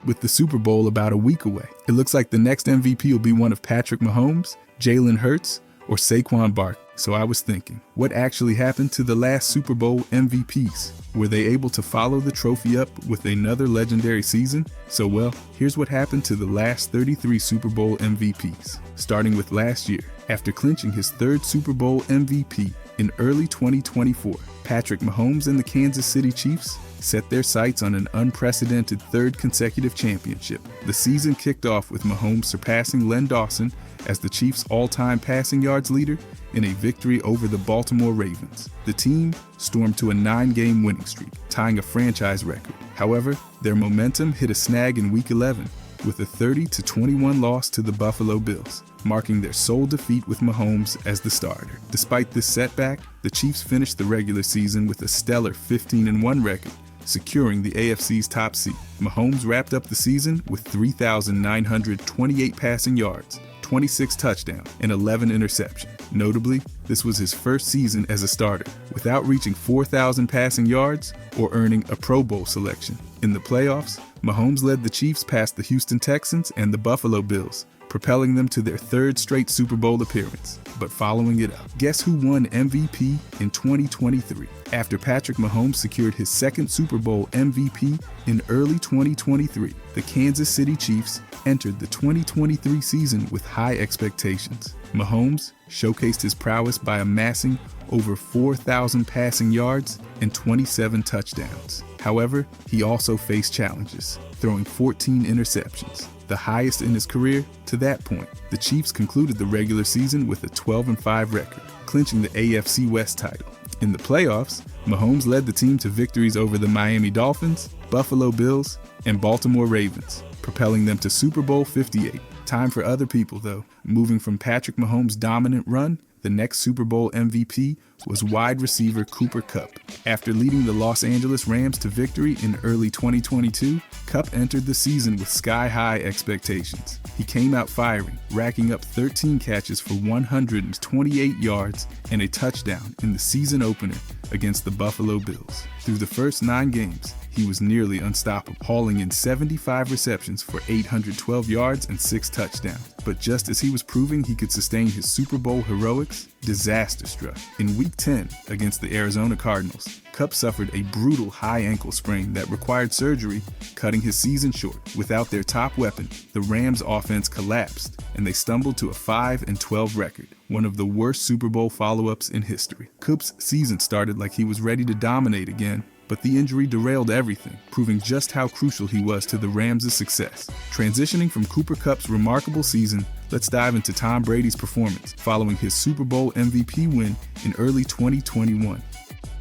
with the Super Bowl about a week away. It looks like the next MVP will be one of Patrick Mahomes, Jalen Hurts, or Saquon Barkley. So I was thinking, what actually happened to the last Super Bowl MVPs? Were they able to follow the trophy up with another legendary season? So well, here's what happened to the last 33 Super Bowl MVPs. Starting with last year, after clinching his third Super Bowl MVP in early 2024, Patrick Mahomes and the Kansas City Chiefs set their sights on an unprecedented third consecutive championship. The season kicked off with Mahomes surpassing Len Dawson as the Chiefs' all-time passing yards leader in a victory over the Baltimore Ravens. The team stormed to a 9-game winning streak, tying a franchise record. However, their momentum hit a snag in Week 11 with a 30-21 loss to the Buffalo Bills, marking their sole defeat with Mahomes as the starter. Despite this setback, the Chiefs finished the regular season with a stellar 15-1 record, securing the AFC's top seed. Mahomes wrapped up the season with 3,928 passing yards, 26 touchdowns, and 11 interceptions. Notably, this was his first season as a starter, without reaching 4,000 passing yards or earning a Pro Bowl selection. In the playoffs, Mahomes led the Chiefs past the Houston Texans and the Buffalo Bills, propelling them to their third straight Super Bowl appearance. But following it up, guess who won MVP in 2023? After Patrick Mahomes secured his second Super Bowl MVP in early 2023, the Kansas City Chiefs entered the 2023 season with high expectations. Mahomes showcased his prowess by amassing over 4,000 passing yards and 27 touchdowns. However, he also faced challenges, throwing 14 interceptions, the highest in his career to that point. The Chiefs concluded the regular season with a 12-5 record, clinching the AFC West title. In the playoffs, Mahomes led the team to victories over the Miami Dolphins, Buffalo Bills, and Baltimore Ravens, propelling them to Super Bowl 58. Time for other people, though. Moving from Patrick Mahomes' dominant run, the next Super Bowl MVP was wide receiver Cooper Kupp. After leading the Los Angeles Rams to victory in early 2022, Kupp entered the season with sky-high expectations. He came out firing, racking up 13 catches for 128 yards and a touchdown in the season opener against the Buffalo Bills. Through the first 9 games, he was nearly unstoppable, hauling in 75 receptions for 812 yards and 6 touchdowns. But just as he was proving he could sustain his Super Bowl heroics, disaster struck. In Week 10 against the Arizona Cardinals, Kupp suffered a brutal high ankle sprain that required surgery, cutting his season short. Without their top weapon, the Rams' offense collapsed, and they stumbled to a 5-12 record, one of the worst Super Bowl follow-ups in history. Kupp's season started like he was ready to dominate again, but the injury derailed everything, proving just how crucial he was to the Rams' success. Transitioning from Cooper Kupp's remarkable season, let's dive into Tom Brady's performance following his Super Bowl MVP win in early 2021.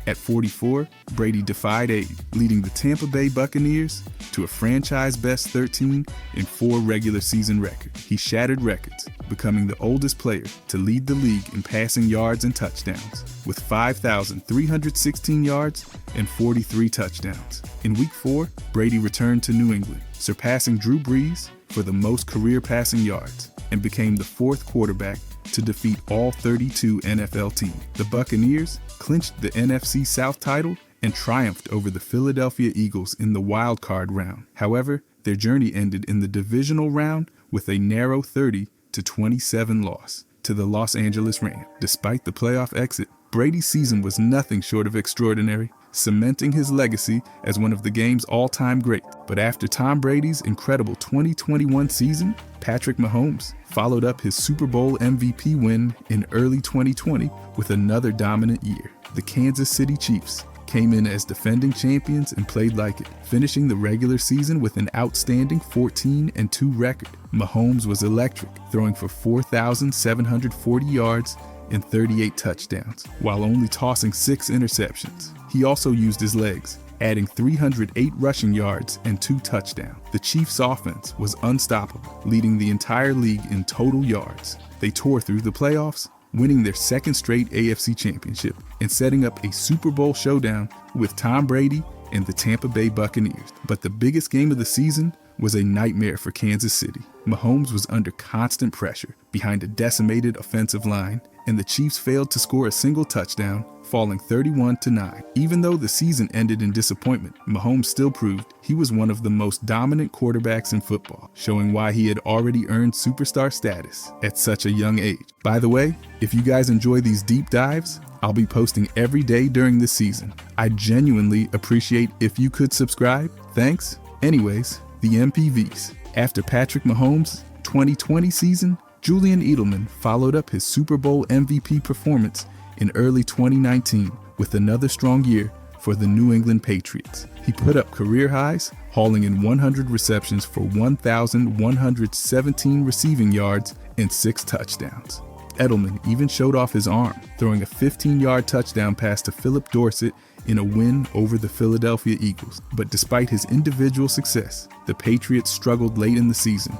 At 44, Brady defied age, leading the Tampa Bay Buccaneers to a franchise-best 13-4 regular season record. He shattered records, becoming the oldest player to lead the league in passing yards and touchdowns, with 5,316 yards and 43 touchdowns. In Week 4, Brady returned to New England, surpassing Drew Brees for the most career passing yards, and became the 4th quarterback to defeat all 32 NFL teams. The Buccaneers clinched the NFC South title and triumphed over the Philadelphia Eagles in the wild card round. However, their journey ended in the divisional round with a narrow 30-27 loss to the Los Angeles Rams. Despite the playoff exit, Brady's season was nothing short of extraordinary, cementing his legacy as one of the game's all-time greats. But after Tom Brady's incredible 2021 season, Patrick Mahomes followed up his Super Bowl MVP win in early 2020 with another dominant year. The Kansas City Chiefs came in as defending champions and played like it, finishing the regular season with an outstanding 14-2 record. Mahomes was electric, throwing for 4,740 yards and 38 touchdowns, while only tossing 6 interceptions. He also used his legs, adding 308 rushing yards and 2 touchdowns. The Chiefs' offense was unstoppable, leading the entire league in total yards. They tore through the playoffs, winning their 2nd straight AFC championship and setting up a Super Bowl showdown with Tom Brady and the Tampa Bay Buccaneers. But the biggest game of the season was a nightmare for Kansas City. Mahomes was under constant pressure behind a decimated offensive line and the Chiefs failed to score a single touchdown, falling 31-9. Even though the season ended in disappointment, Mahomes still proved he was one of the most dominant quarterbacks in football, showing why he had already earned superstar status at such a young age. By the way, if you guys enjoy these deep dives, I'll be posting every day during this season. I genuinely appreciate if you could subscribe. Thanks. Anyways, the MPVs. After Patrick Mahomes' 2020 season, Julian Edelman followed up his Super Bowl MVP performance in early 2019 with another strong year for the New England Patriots. He put up career highs, hauling in 100 receptions for 1,117 receiving yards and 6 touchdowns. Edelman even showed off his arm, throwing a 15-yard touchdown pass to Philip Dorsett in a win over the Philadelphia Eagles. But despite his individual success, the Patriots struggled late in the season.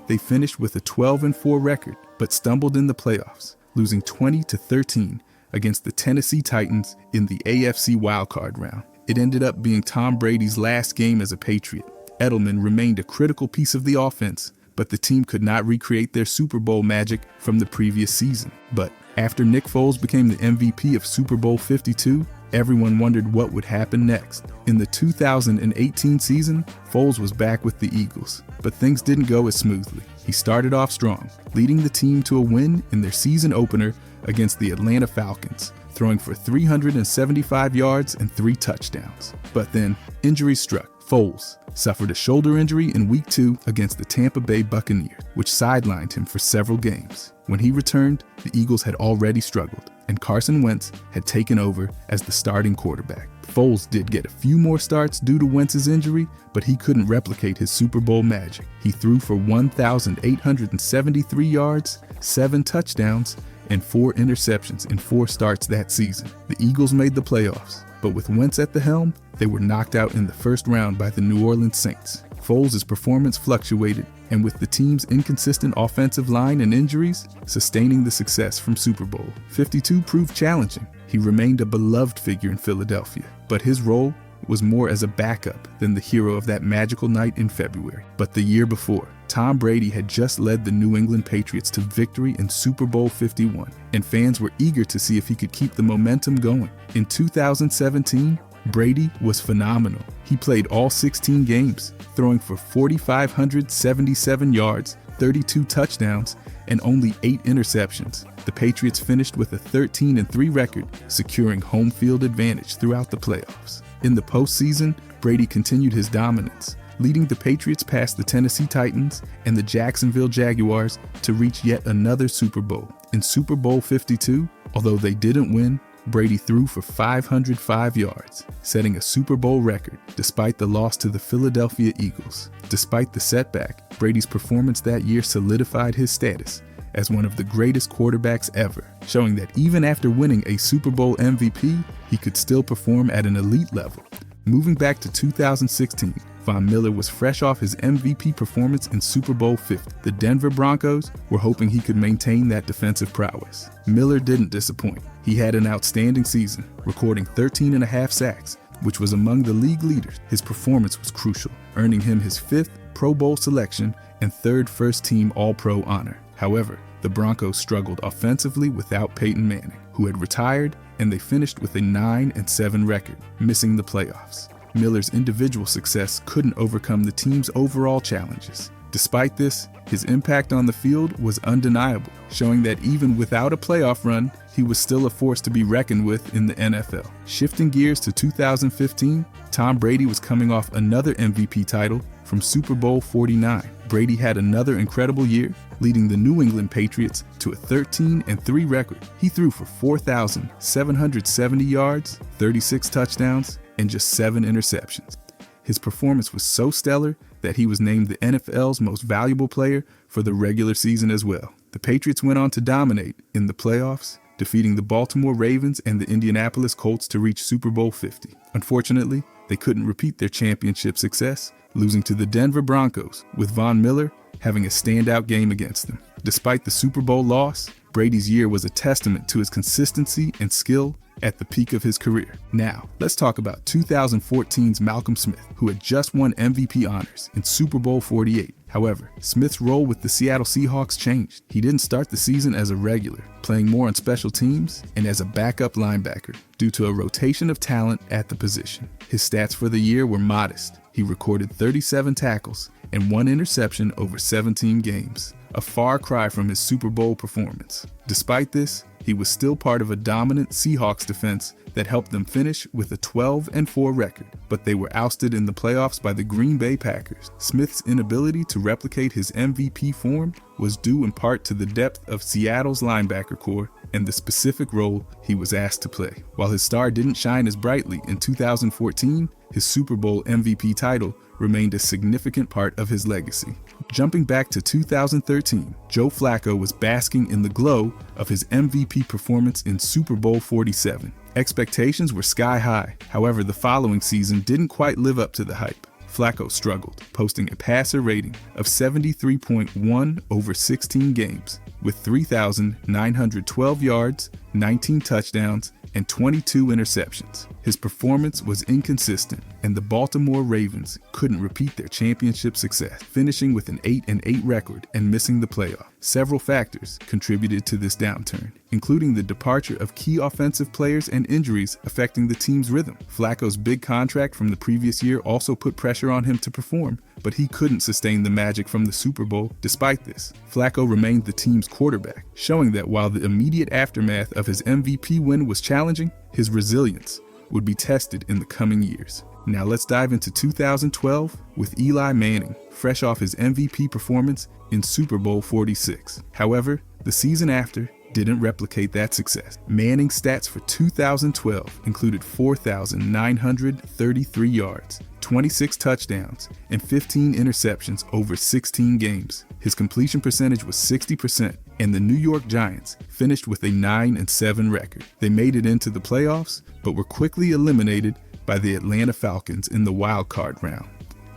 They finished with a 12-4 record, but stumbled in the playoffs, losing 20-13 against the Tennessee Titans in the AFC wildcard round. It ended up being Tom Brady's last game as a Patriot. Edelman remained a critical piece of the offense, but the team could not recreate their Super Bowl magic from the previous season. But after Nick Foles became the MVP of Super Bowl 52, everyone wondered what would happen next. In the 2018 season, Foles was back with the Eagles, but things didn't go as smoothly. He started off strong, leading the team to a win in their season opener against the Atlanta Falcons, throwing for 375 yards and 3 touchdowns. But then, injuries struck. Foles suffered a shoulder injury in Week 2 against the Tampa Bay Buccaneers, which sidelined him for several games. When he returned, the Eagles had already struggled, and Carson Wentz had taken over as the starting quarterback. Foles did get a few more starts due to Wentz's injury, but he couldn't replicate his Super Bowl magic. He threw for 1,873 yards, 7 touchdowns, and 4 interceptions in 4 starts that season. The Eagles made the playoffs, but with Wentz at the helm, they were knocked out in the first round by the New Orleans Saints. Foles' performance fluctuated, and with the team's inconsistent offensive line and injuries, sustaining the success from Super Bowl 52 proved challenging. He remained a beloved figure in Philadelphia, but his role was more as a backup than the hero of that magical night in February. But the year before, Tom Brady had just led the New England Patriots to victory in Super Bowl 51, and fans were eager to see if he could keep the momentum going. In 2017, Brady was phenomenal. He played all 16 games, throwing for 4,577 yards, 32 touchdowns, and only 8 interceptions. The Patriots finished with a 13-3 record, securing home field advantage throughout the playoffs. In the postseason, Brady continued his dominance, leading the Patriots past the Tennessee Titans and the Jacksonville Jaguars to reach yet another Super Bowl. In Super Bowl 52, although they didn't win, Brady threw for 505 yards, setting a Super Bowl record despite the loss to the Philadelphia Eagles. Despite the setback, Brady's performance that year solidified his status as one of the greatest quarterbacks ever, showing that even after winning a Super Bowl MVP, he could still perform at an elite level. Moving back to 2016, Von Miller was fresh off his MVP performance in Super Bowl 50. The Denver Broncos were hoping he could maintain that defensive prowess. Miller didn't disappoint. He had an outstanding season, recording 13.5 sacks, which was among the league leaders. His performance was crucial, earning him his 5th Pro Bowl selection and 3rd first-team All-Pro honor. However, the Broncos struggled offensively without Peyton Manning, who had retired, and they finished with a 9-7 record, missing the playoffs. Miller's individual success couldn't overcome the team's overall challenges. Despite this, his impact on the field was undeniable, showing that even without a playoff run, he was still a force to be reckoned with in the NFL. Shifting gears to 2015, Tom Brady was coming off another MVP title from Super Bowl 49. Brady had another incredible year, leading the New England Patriots to a 13-3 record. He threw for 4,770 yards, 36 touchdowns, and just 7 interceptions. His performance was so stellar that he was named the NFL's most valuable player for the regular season as well. The Patriots went on to dominate in the playoffs, defeating the Baltimore Ravens and the Indianapolis Colts to reach Super Bowl 50. Unfortunately, they couldn't repeat their championship success, losing to the Denver Broncos, with Von Miller having a standout game against them. Despite the Super Bowl loss, Brady's year was a testament to his consistency and skill at the peak of his career. Now, let's talk about 2014's Malcolm Smith, who had just won MVP honors in Super Bowl 48. However, Smith's role with the Seattle Seahawks changed. He didn't start the season as a regular, playing more on special teams and as a backup linebacker due to a rotation of talent at the position. His stats for the year were modest. He recorded 37 tackles and 1 interception over 17 games, a far cry from his Super Bowl performance. Despite this, he was still part of a dominant Seahawks defense that helped them finish with a 12-4 record, but they were ousted in the playoffs by the Green Bay Packers. Smith's inability to replicate his MVP form was due in part to the depth of Seattle's linebacker core and the specific role he was asked to play. While his star didn't shine as brightly in 2014, his Super Bowl MVP title remained a significant part of his legacy. Jumping back to 2013, Joe Flacco was basking in the glow of his MVP performance in Super Bowl 47. Expectations were sky high. However, the following season didn't quite live up to the hype. Flacco struggled, posting a passer rating of 73.1 over 16 games, with 3,912 yards, 19 touchdowns, and 22 interceptions. His performance was inconsistent, and the Baltimore Ravens couldn't repeat their championship success, finishing with an 8-8 record and missing the playoff. Several factors contributed to this downturn, including the departure of key offensive players and injuries affecting the team's rhythm. Flacco's big contract from the previous year also put pressure on him to perform, but he couldn't sustain the magic from the Super Bowl. Despite this, Flacco remained the team's quarterback, showing that while the immediate aftermath of his MVP win was challenging, his resilience would be tested in the coming years. Now let's dive into 2012 with Eli Manning, fresh off his MVP performance in Super Bowl 46. However, the season after didn't replicate that success. Manning's stats for 2012 included 4,933 yards, 26 touchdowns, and 15 interceptions over 16 games. His completion percentage was 60%, and the New York Giants finished with a 9-7 record. They made it into the playoffs, but were quickly eliminated by the Atlanta Falcons in the wild card round.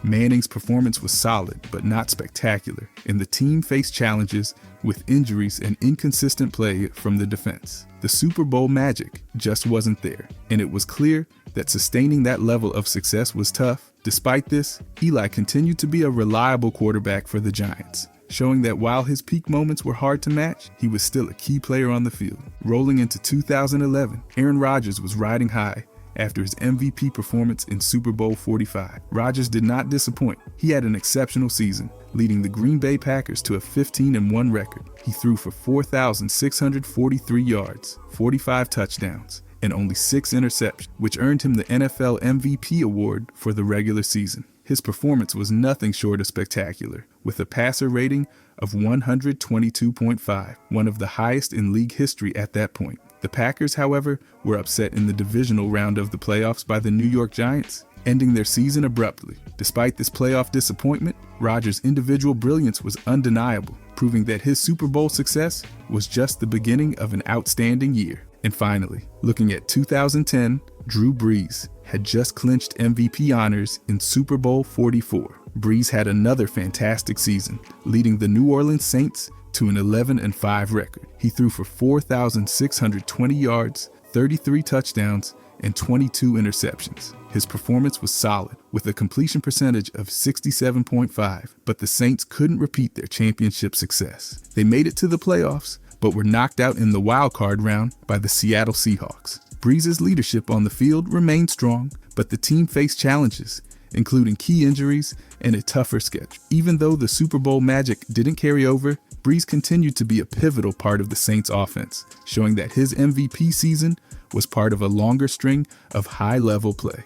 Manning's performance was solid, but not spectacular, and the team faced challenges with injuries and inconsistent play from the defense. The Super Bowl magic just wasn't there, and it was clear that sustaining that level of success was tough. Despite this, Eli continued to be a reliable quarterback for the Giants, showing that while his peak moments were hard to match, he was still a key player on the field. Rolling into 2011, Aaron Rodgers was riding high after his MVP performance in Super Bowl 45. Rodgers did not disappoint. He had an exceptional season, leading the Green Bay Packers to a 15-1 record. He threw for 4,643 yards, 45 touchdowns, and only 6 interceptions, which earned him the NFL MVP award for the regular season. His performance was nothing short of spectacular, with a passer rating of 122.5, one of the highest in league history at that point. The Packers, however, were upset in the divisional round of the playoffs by the New York Giants, ending their season abruptly. Despite this playoff disappointment, Rodgers' individual brilliance was undeniable, proving that his Super Bowl success was just the beginning of an outstanding year. And finally, looking at 2010, Drew Brees had just clinched MVP honors in Super Bowl 44. Brees had another fantastic season, leading the New Orleans Saints to an 11-5 record. He threw for 4,620 yards, 33 touchdowns, and 22 interceptions. His performance was solid, with a completion percentage of 67.5, but the Saints couldn't repeat their championship success. They made it to the playoffs, but were knocked out in the wild card round by the Seattle Seahawks. Brees' leadership on the field remained strong, but the team faced challenges, including key injuries and a tougher schedule. Even though the Super Bowl magic didn't carry over, Brees continued to be a pivotal part of the Saints' offense, showing that his MVP season was part of a longer string of high-level play.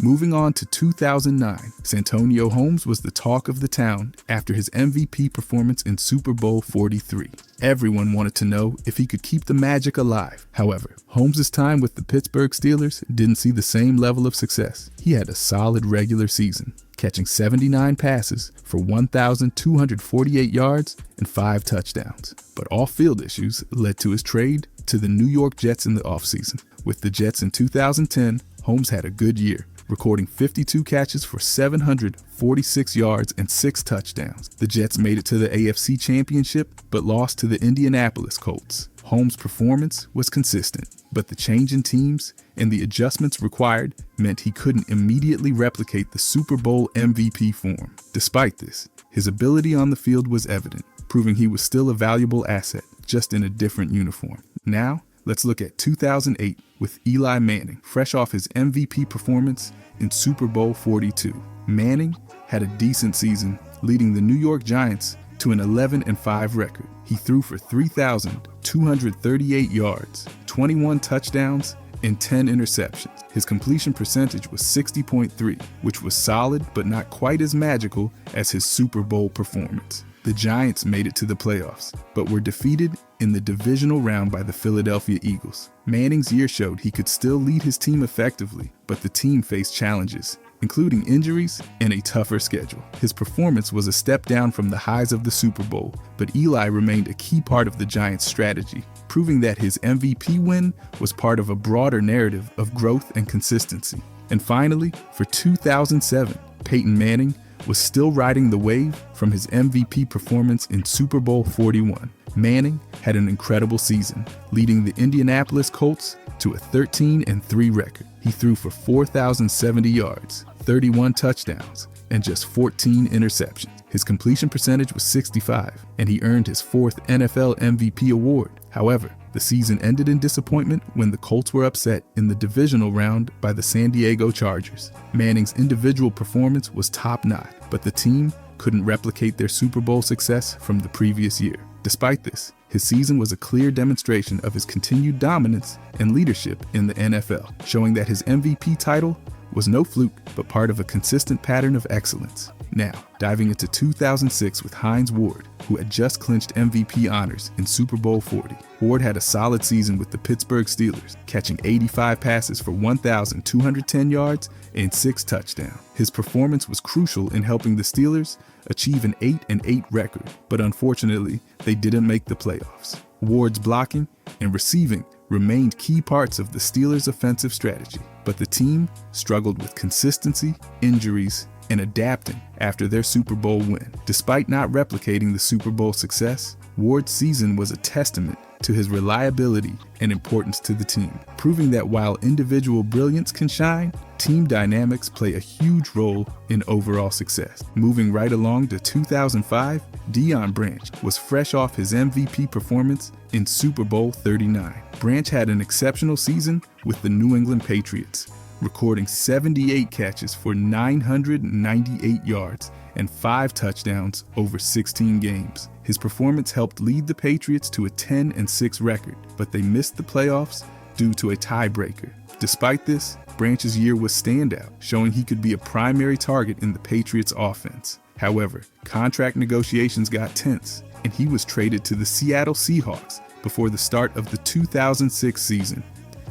Moving on to 2009, Santonio Holmes was the talk of the town after his MVP performance in Super Bowl 43. Everyone wanted to know if he could keep the magic alive. However, Holmes' time with the Pittsburgh Steelers didn't see the same level of success. He had a solid regular season, catching 79 passes for 1,248 yards and 5 touchdowns. But off-field issues led to his trade to the New York Jets in the offseason. With the Jets in 2010, Holmes had a good year, recording 52 catches for 746 yards and 6 touchdowns. The Jets made it to the AFC Championship, but lost to the Indianapolis Colts. Holmes' performance was consistent, but the change in teams and the adjustments required meant he couldn't immediately replicate the Super Bowl MVP form. Despite this, his ability on the field was evident, proving he was still a valuable asset, just in a different uniform. Now, let's look at 2008 with Eli Manning, fresh off his MVP performance in Super Bowl 42. Manning had a decent season, leading the New York Giants to an 11-5 record. He threw for 3,238 yards, 21 touchdowns, and 10 interceptions. His completion percentage was 60.3, which was solid but not quite as magical as his Super Bowl performance. The Giants made it to the playoffs, but were defeated in the divisional round by the Philadelphia Eagles. Manning's year showed he could still lead his team effectively, but the team faced challenges, including injuries and a tougher schedule. His performance was a step down from the highs of the Super Bowl, but Eli remained a key part of the Giants' strategy, proving that his MVP win was part of a broader narrative of growth and consistency. And finally, for 2007, Peyton Manning was still riding the wave from his MVP performance in Super Bowl 41. Manning had an incredible season, leading the Indianapolis Colts to a 13-3 record. He threw for 4,070 yards, 31 touchdowns, and just 14 interceptions. His completion percentage was 65, and he earned his 4th NFL MVP award. However, the season ended in disappointment when the Colts were upset in the divisional round by the San Diego Chargers. Manning's individual performance was top-notch, but the team couldn't replicate their Super Bowl success from the previous year. Despite this, his season was a clear demonstration of his continued dominance and leadership in the NFL, showing that his MVP title was no fluke, but part of a consistent pattern of excellence. Now, diving into 2006 with Hines Ward, who had just clinched MVP honors in Super Bowl 40. Ward had a solid season with the Pittsburgh Steelers, catching 85 passes for 1,210 yards and 6 touchdowns. His performance was crucial in helping the Steelers achieve an 8-8 record, but unfortunately, they didn't make the playoffs. Ward's blocking and receiving remained key parts of the Steelers' offensive strategy, but the team struggled with consistency, injuries, and adapting after their Super Bowl win. Despite not replicating the Super Bowl success, Ward's season was a testament to his reliability and importance to the team, proving that while individual brilliance can shine, team dynamics play a huge role in overall success. Moving right along to 2005, Deion Branch was fresh off his MVP performance in Super Bowl 39. Branch had an exceptional season with the New England Patriots, recording 78 catches for 998 yards and 5 touchdowns over 16 games. His performance helped lead the Patriots to a 10-6 record, but they missed the playoffs due to a tiebreaker. Despite this, Branch's year was standout, showing he could be a primary target in the Patriots' offense. However, contract negotiations got tense, and he was traded to the Seattle Seahawks before the start of the 2006 season.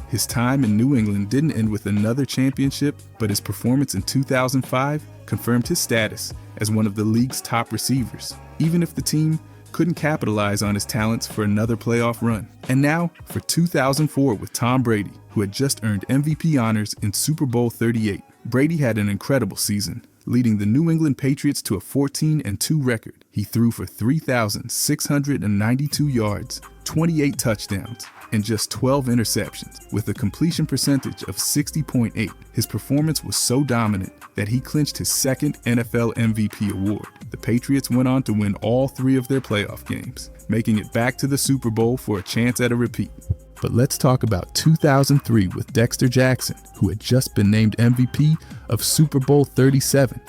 His time in New England didn't end with another championship, but his performance in 2005 confirmed his status as one of the league's top receivers, even if the team couldn't capitalize on his talents for another playoff run. And now for 2004 with Tom Brady, who had just earned MVP honors in Super Bowl 38. Brady had an incredible season, leading the New England Patriots to a 14-2 record. He threw for 3,692 yards, 28 touchdowns, and just 12 interceptions, with a completion percentage of 60.8. His performance was so dominant that he clinched his 2nd NFL MVP award. The Patriots went on to win all 3 of their playoff games, making it back to the Super Bowl for a chance at a repeat. But let's talk about 2003 with Dexter Jackson, who had just been named MVP of Super Bowl 37.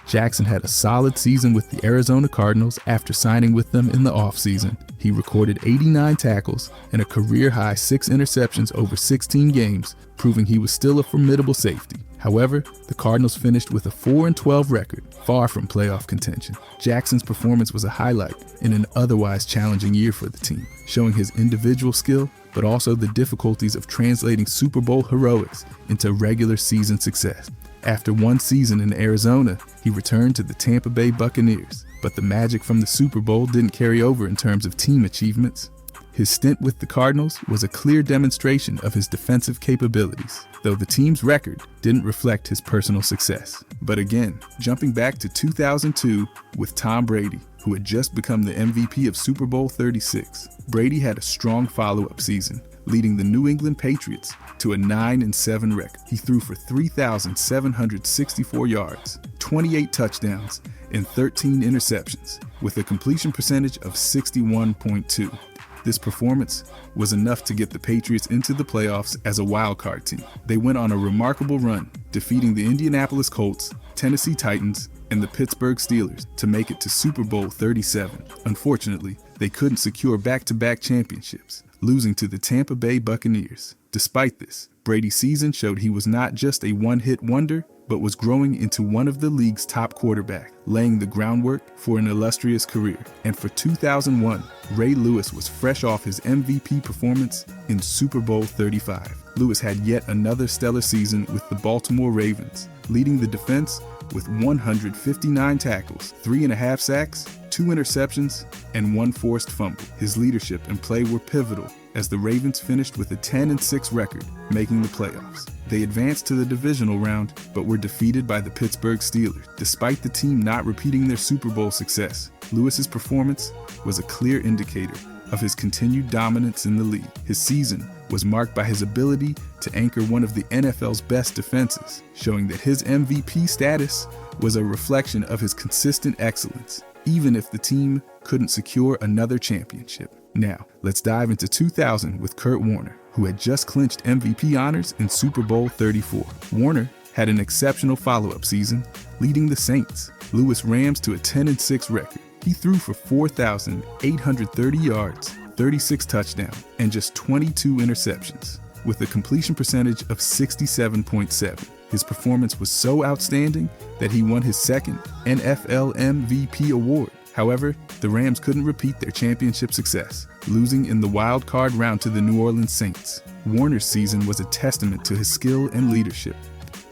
Jackson had a solid season with the Arizona Cardinals after signing with them in the offseason. He recorded 89 tackles and a career-high 6 interceptions over 16 games, proving he was still a formidable safety. However, the Cardinals finished with a 4-12 record, far from playoff contention. Jackson's performance was a highlight in an otherwise challenging year for the team, showing his individual skill, but also the difficulties of translating Super Bowl heroics into regular season success. After one season in Arizona, he returned to the Tampa Bay Buccaneers, but the magic from the Super Bowl didn't carry over in terms of team achievements. His stint with the Cardinals was a clear demonstration of his defensive capabilities, though the team's record didn't reflect his personal success. But again, jumping back to 2002 with Tom Brady, who had just become the MVP of Super Bowl 36, Brady had a strong follow-up season, leading the New England Patriots to a 9-7 record. He threw for 3,764 yards, 28 touchdowns, and 13 interceptions, with a completion percentage of 61.2. This performance was enough to get the Patriots into the playoffs as a wildcard team. They went on a remarkable run, defeating the Indianapolis Colts, Tennessee Titans, and the Pittsburgh Steelers to make it to Super Bowl 37. Unfortunately, they couldn't secure back-to-back championships, losing to the Tampa Bay Buccaneers. Despite this, Brady's season showed he was not just a one-hit wonder, but was growing into one of the league's top quarterbacks, laying the groundwork for an illustrious career. And for 2001, Ray Lewis was fresh off his MVP performance in Super Bowl 35. Lewis had yet another stellar season with the Baltimore Ravens, leading the defense with 159 tackles, 3.5 sacks, 2 interceptions, and 1 forced fumble. His leadership and play were pivotal as the Ravens finished with a 10-6 record, making the playoffs. They advanced to the divisional round, but were defeated by the Pittsburgh Steelers. Despite the team not repeating their Super Bowl success, Lewis's performance was a clear indicator of his continued dominance in the league. His season was marked by his ability to anchor one of the NFL's best defenses, showing that his MVP status was a reflection of his consistent excellence, even if the team couldn't secure another championship. Now, let's dive into 2000 with Kurt Warner, who had just clinched MVP honors in Super Bowl 34. Warner had an exceptional follow-up season, leading the Saints, Louis Rams to a 10-6 record. He threw for 4,830 yards, 36 touchdowns, and just 22 interceptions, with a completion percentage of 67.7. His performance was so outstanding that he won his second NFL MVP award. However, the Rams couldn't repeat their championship success, losing in the wild card round to the New Orleans Saints. Warner's season was a testament to his skill and leadership,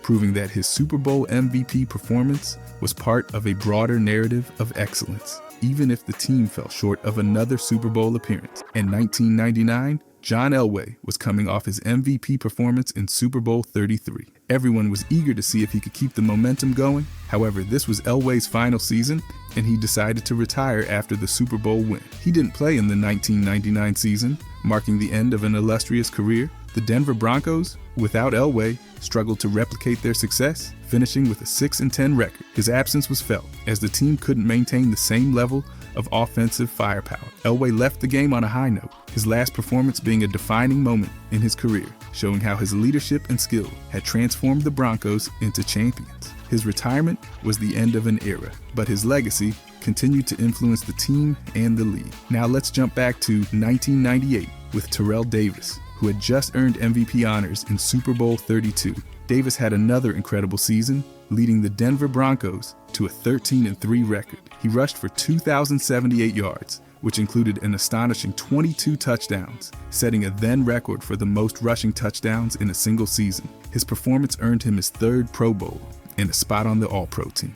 proving that his Super Bowl MVP performance was part of a broader narrative of excellence, even if the team fell short of another Super Bowl appearance. In 1999, John Elway was coming off his MVP performance in Super Bowl 33. Everyone was eager to see if he could keep the momentum going. However, this was Elway's final season, and he decided to retire after the Super Bowl win. He didn't play in the 1999 season, marking the end of an illustrious career. The Denver Broncos, without Elway, struggled to replicate their success, finishing with a 6-10 record. His absence was felt, as the team couldn't maintain the same level of offensive firepower. Elway left the game on a high note, his last performance being a defining moment in his career, showing how his leadership and skill had transformed the Broncos into champions. His retirement was the end of an era, but his legacy continued to influence the team and the league. Now let's jump back to 1998 with Terrell Davis, who had just earned MVP honors in Super Bowl 32. Davis had another incredible season, leading the Denver Broncos to a 13-3 record. He rushed for 2,078 yards, which included an astonishing 22 touchdowns, setting a then record for the most rushing touchdowns in a single season. His performance earned him his 3rd Pro Bowl and a spot on the All-Pro team.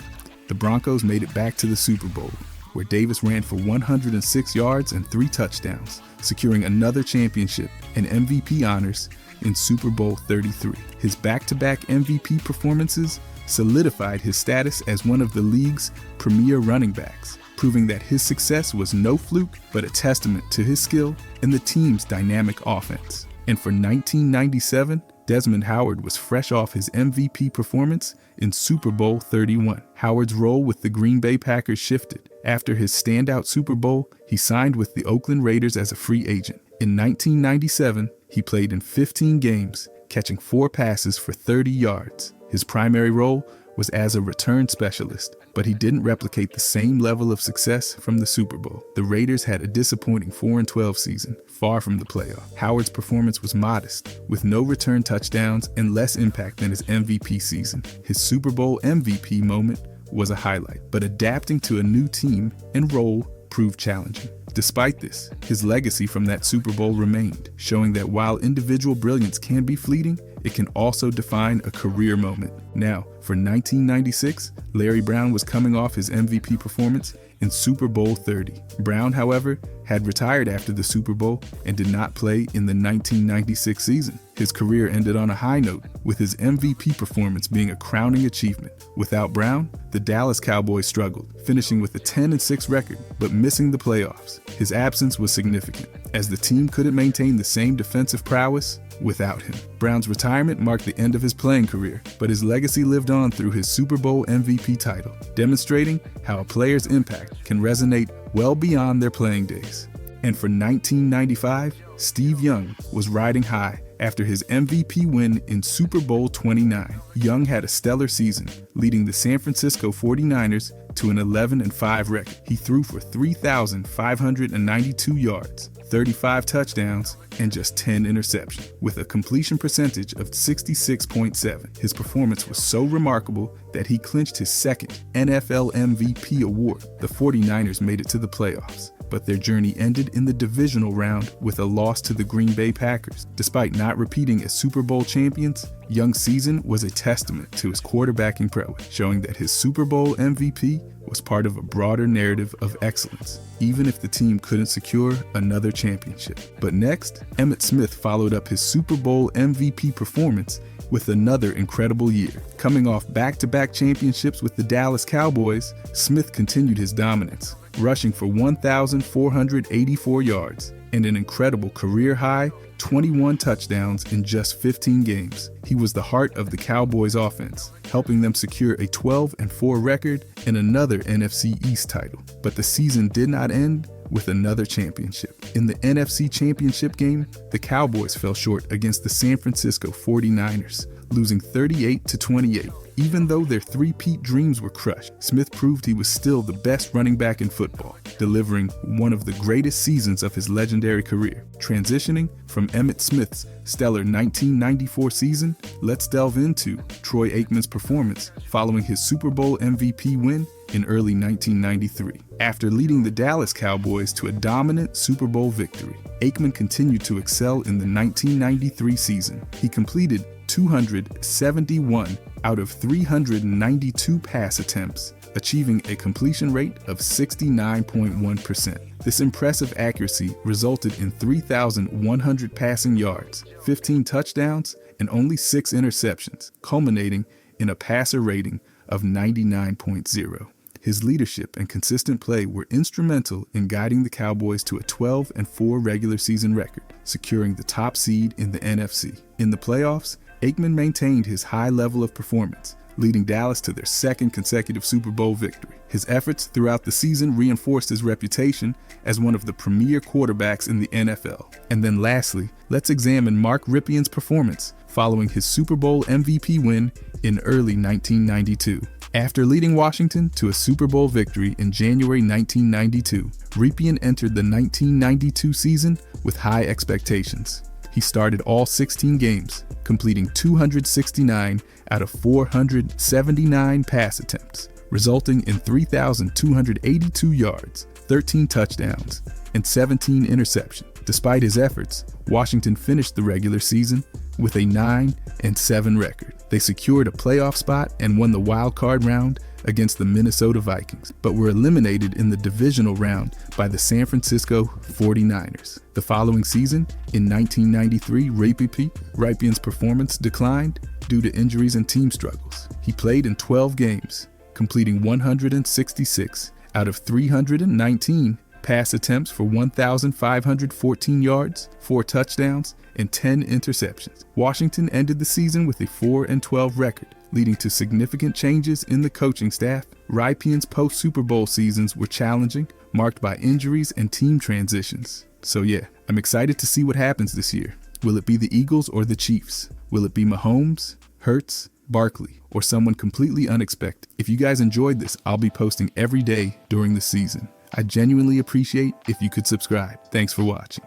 The Broncos made it back to the Super Bowl, where Davis ran for 106 yards and 3 touchdowns, securing another championship and MVP honors in Super Bowl 33. His back-to-back MVP performances solidified his status as one of the league's premier running backs, proving that his success was no fluke, but a testament to his skill and the team's dynamic offense. And for 1997, Desmond Howard was fresh off his MVP performance in Super Bowl 31. Howard's role with the Green Bay Packers shifted. After his standout Super Bowl, he signed with the Oakland Raiders as a free agent. In 1997, he played in 15 games, catching 4 passes for 30 yards. His primary role was as a return specialist, but he didn't replicate the same level of success from the Super Bowl. The Raiders had a disappointing 4-12 season, far from the playoff. Howard's performance was modest, with no return touchdowns and less impact than his MVP season. His Super Bowl MVP moment was a highlight, but adapting to a new team and role proved challenging. Despite this, his legacy from that Super Bowl remained, showing that while individual brilliance can be fleeting, it can also define a career moment. Now, for 1996, Larry Brown was coming off his MVP performance in Super Bowl 30. Brown, however, had retired after the Super Bowl and did not play in the 1996 season. His career ended on a high note, with his MVP performance being a crowning achievement. Without Brown, the Dallas Cowboys struggled, finishing with a 10-6 record, but missing the playoffs. His absence was significant, as the team couldn't maintain the same defensive prowess without him. Brown's retirement marked the end of his playing career, but his legacy lived on through his Super Bowl MVP title, demonstrating how a player's impact can resonate well beyond their playing days. And for 1995, Steve Young was riding high after his MVP win in Super Bowl 29. Young had a stellar season, leading the San Francisco 49ers to an 11-5 record. He threw for 3,592 yards, 35 touchdowns, and just 10 interceptions, with a completion percentage of 66.7. His performance was so remarkable that he clinched his second NFL MVP award. The 49ers made it to the playoffs, but their journey ended in the divisional round with a loss to the Green Bay Packers. Despite not repeating as Super Bowl champions, Young's season was a testament to his quarterbacking prowess, showing that his Super Bowl MVP was part of a broader narrative of excellence, even if the team couldn't secure another championship. But next, Emmitt Smith followed up his Super Bowl MVP performance with another incredible year. Coming off back-to-back championships with the Dallas Cowboys, Smith continued his dominance, rushing for 1,484 yards and an incredible career-high 21 touchdowns in just 15 games. He was the heart of the Cowboys offense, helping them secure a 12-4 record and another NFC East title. But the season did not end with another championship. In the NFC Championship game, the Cowboys fell short against the San Francisco 49ers, losing 38-28. Even though their three-peat dreams were crushed, Smith proved he was still the best running back in football, delivering one of the greatest seasons of his legendary career. Transitioning from Emmitt Smith's stellar 1994 season, let's delve into Troy Aikman's performance following his Super Bowl MVP win in early 1993. After leading the Dallas Cowboys to a dominant Super Bowl victory, Aikman continued to excel in the 1993 season. He completed 271 out of 392 pass attempts, achieving a completion rate of 69.1%. This impressive accuracy resulted in 3,100 passing yards, 15 touchdowns, and only 6 interceptions, culminating in a passer rating of 99.0. His leadership and consistent play were instrumental in guiding the Cowboys to a 12-4 regular season record, securing the top seed in the NFC. In the playoffs, Aikman maintained his high level of performance, leading Dallas to their second consecutive Super Bowl victory. His efforts throughout the season reinforced his reputation as one of the premier quarterbacks in the NFL. And then lastly, let's examine Mark Rypien's performance following his Super Bowl MVP win in early 1992. After leading Washington to a Super Bowl victory in January 1992, Rypien entered the 1992 season with high expectations. He started all 16 games, completing 269 out of 479 pass attempts, resulting in 3,282 yards, 13 touchdowns, and 17 interceptions. Despite his efforts, Washington finished the regular season with a 9-7 record. They secured a playoff spot and won the wild card round against the Minnesota Vikings, but were eliminated in the divisional round by the San Francisco 49ers. The following season, in 1993, Rypien's performance declined due to injuries and team struggles. He played in 12 games, completing 166 out of 319 pass attempts for 1,514 yards, 4 touchdowns, and 10 interceptions. Washington ended the season with a 4-12 record, leading to significant changes in the coaching staff. Rypien's post-Super Bowl seasons were challenging, marked by injuries and team transitions. So yeah, I'm excited to see what happens this year. Will it be the Eagles or the Chiefs? Will it be Mahomes, Hurts, Barkley, or someone completely unexpected? If you guys enjoyed this, I'll be posting every day during the season. I genuinely appreciate if you could subscribe. Thanks for watching.